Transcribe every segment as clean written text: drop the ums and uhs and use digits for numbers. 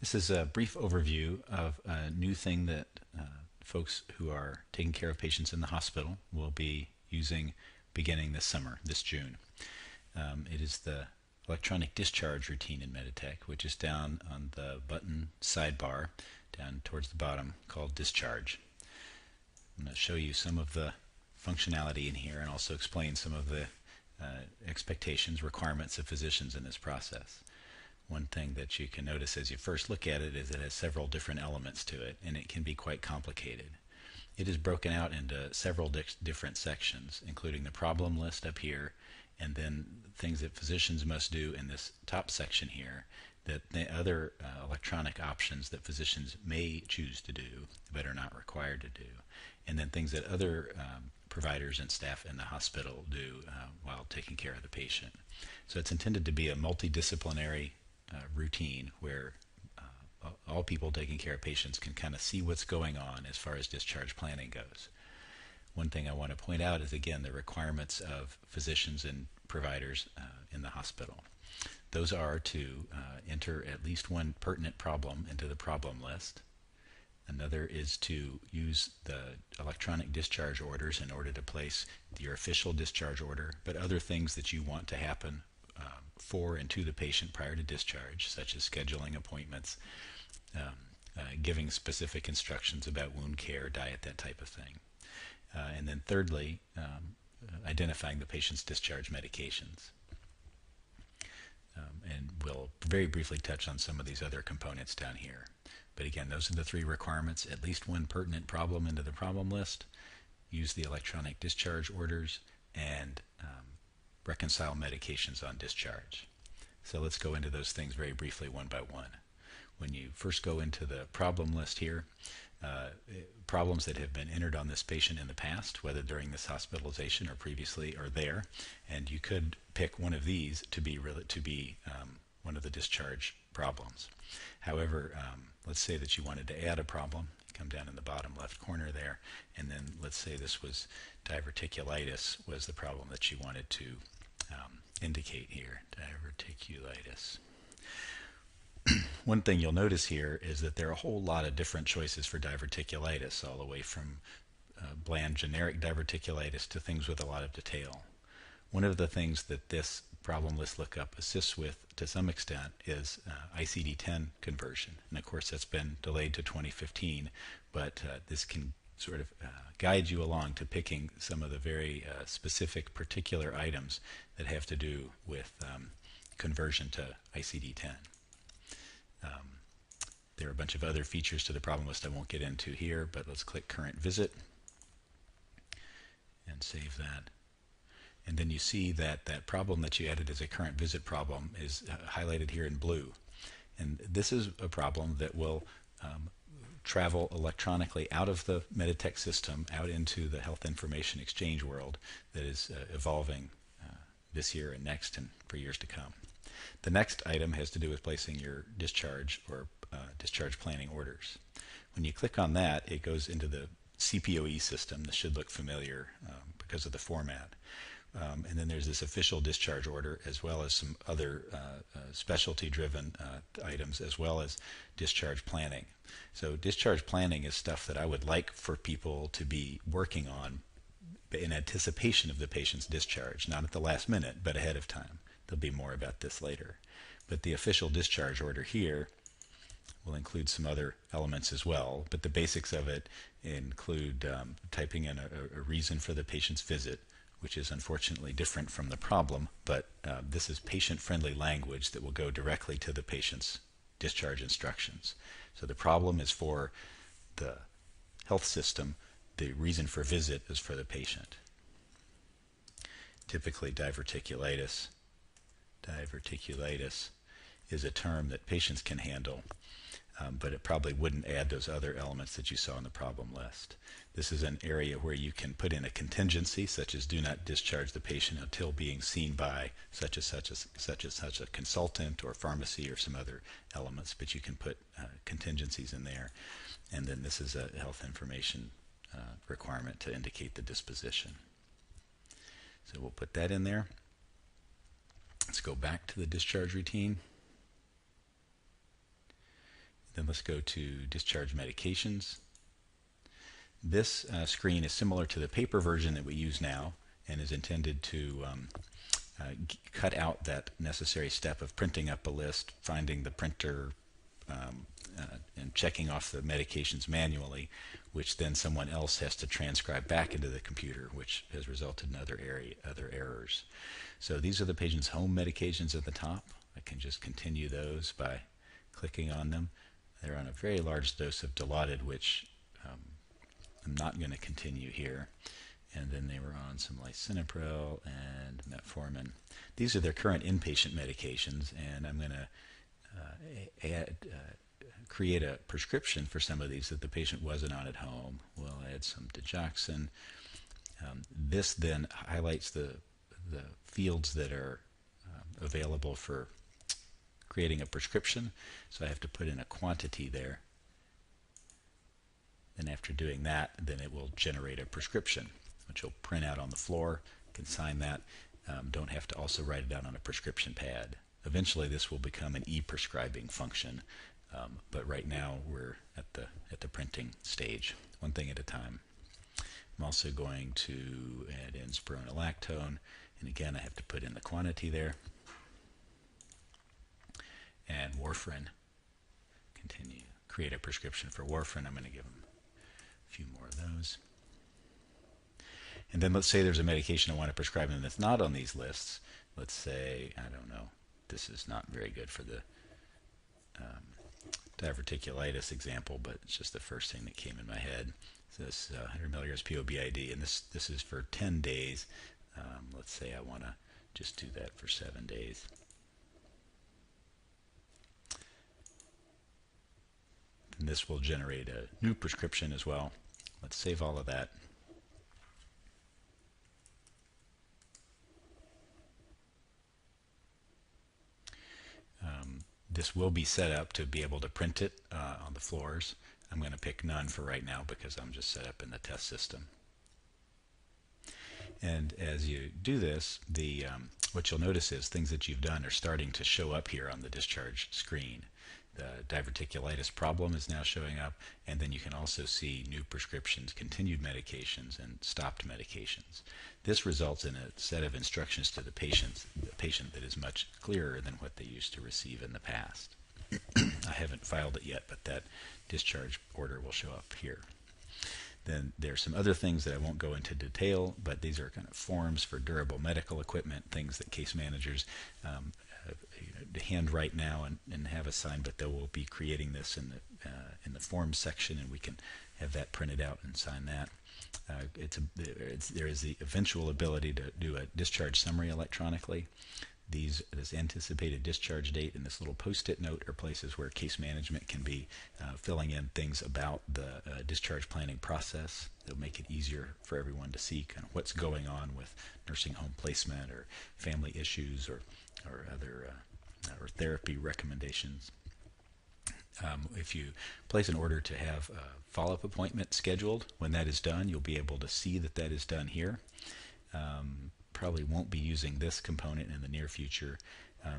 This is a brief overview of a new thing that folks who are taking care of patients in the hospital will be using beginning this summer, this June. It is the electronic discharge routine in Meditech, which is down on the button sidebar down towards the bottom called Discharge. I'm going to show you some of the functionality in here and also explain some of the expectations, requirements of physicians in this process. One thing that you can notice as you first look at it is it has several different elements to it, and it can be quite complicated. It is broken out into several different sections, including the problem list up here, and then things that physicians must do in this top section here, that the other electronic options that physicians may choose to do but are not required to do, and then things that other providers and staff in the hospital do while taking care of the patient. So it's intended to be a multidisciplinary routine where all people taking care of patients can kind of see what's going on as far as discharge planning goes. One thing I want to point out is, again, the requirements of physicians and providers in the hospital. Those are to enter at least one pertinent problem into the problem list. Another is to use the electronic discharge orders in order to place your official discharge order, but other things that you want to happen for and to the patient prior to discharge, such as scheduling appointments, giving specific instructions about wound care, diet, that type of thing. And then thirdly, identifying the patient's discharge medications. And we'll very briefly touch on some of these other components down here. But again, those are the three requirements: at least one pertinent problem into the problem list, use the electronic discharge orders, and reconcile medications on discharge. So let's go into those things very briefly one by one. When you first go into the problem list here, problems that have been entered on this patient in the past, whether during this hospitalization or previously, are there, and you could pick one of these to be one of the discharge problems. However, let's say that you wanted to add a problem. Come down in the bottom left corner there, and then let's say this was diverticulitis was the problem that you wanted to indicate here. Diverticulitis. One thing you'll notice here is that there are a whole lot of different choices for diverticulitis, all the way from bland generic diverticulitis to things with a lot of detail. One of the things that this problem list lookup assists with to some extent is ICD-10 conversion. And of course that's been delayed to 2015, but this can sort of guide you along to picking some of the very specific particular items that have to do with conversion to ICD-10. There are a bunch of other features to the problem list I won't get into here, but let's click Current Visit and save that. And then you see that that problem that you added as a current visit problem is highlighted here in blue. And this is a problem that will travel electronically out of the Meditech system out into the health information exchange world that is evolving this year and next and for years to come. The next item has to do with placing your discharge or discharge planning orders. When you click on that, it goes into the CPOE system. This should look familiar because of the format. And then there's this official discharge order, as well as some other specialty-driven items, as well as discharge planning. So discharge planning is stuff that I would like for people to be working on in anticipation of the patient's discharge, not at the last minute, but ahead of time. There'll be more about this later. But the official discharge order here will include some other elements as well, but the basics of it include typing in a reason for the patient's visit, which is unfortunately different from the problem, but this is patient-friendly language that will go directly to the patient's discharge instructions. So the problem is for the health system, the reason for visit is for the patient. Typically diverticulitis is a term that patients can handle, but it probably wouldn't add those other elements that you saw in the problem list. This is an area where you can put in a contingency, such as do not discharge the patient until being seen by such a consultant or pharmacy or some other elements, but you can put contingencies in there. And then this is a health information requirement to indicate the disposition. So we'll put that in there. Let's go back to the discharge routine. Then let's go to discharge medications. This screen is similar to the paper version that we use now and is intended to cut out that necessary step of printing up a list, finding the printer, and checking off the medications manually, which then someone else has to transcribe back into the computer, which has resulted in other errors. So these are the patient's home medications at the top. I can just continue those by clicking on them. They're on a very large dose of Dilaudid, which I'm not going to continue here. And then they were on some lisinopril and metformin. These are their current inpatient medications, and I'm going to create a prescription for some of these that the patient wasn't on at home. We'll add some digoxin. This then highlights the fields that are available for creating a prescription. So I have to put in a quantity there. And after doing that, then it will generate a prescription, which will print out on the floor. You can sign that. Don't have to also write it down on a prescription pad. Eventually this will become an e-prescribing function, but right now we're at the printing stage, one thing at a time. I'm also going to add in spironolactone, and again I have to put in the quantity there. And warfarin. Continue. Create a prescription for warfarin. I'm going to give them a few more of those. And then let's say there's a medication I want to prescribe and that's not on these lists. Let's say, I don't know, this is not very good for the diverticulitis example, but it's just the first thing that came in my head. So this 100 milligrams POBID, and this is for 10 days. Let's say I want to just do that for 7 days. And this will generate a new prescription as well. Let's save all of that. This will be set up to be able to print it on the floors. I'm going to pick none for right now because I'm just set up in the test system. And as you do this, what you'll notice is things that you've done are starting to show up here on the discharge screen. The diverticulitis problem is now showing up, and then you can also see new prescriptions, continued medications, and stopped medications. This results in a set of instructions to the patient that is much clearer than what they used to receive in the past. I haven't filed it yet, but that discharge order will show up here. Then there's some other things that I won't go into detail, but these are kind of forms for durable medical equipment, things that case managers handwrite now and have assigned, but they will be creating this in the forms section, and we can have that printed out and sign that. There is the eventual ability to do a discharge summary electronically. This anticipated discharge date and this little post-it note are places where case management can be filling in things about the discharge planning process. It'll make it easier for everyone to see kind of what's going on with nursing home placement or family issues or other or therapy recommendations. If you place an order to have a follow-up appointment scheduled, when that is done, you'll be able to see that that is done here. Probably won't be using this component in the near future.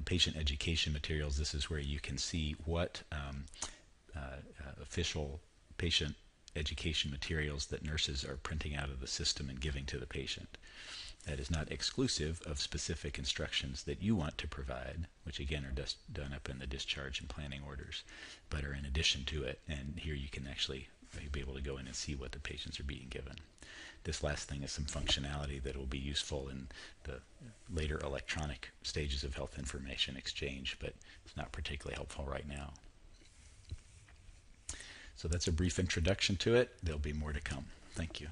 Patient education materials, this is where you can see what official patient education materials that nurses are printing out of the system and giving to the patient. That is not exclusive of specific instructions that you want to provide, which again are just done up in the discharge and planning orders, but are in addition to it. And here you can actually be able to go in and see what the patients are being given. This last thing is some functionality that will be useful in the later electronic stages of health information exchange, but it's not particularly helpful right now. So that's a brief introduction to it. There'll be more to come. Thank you.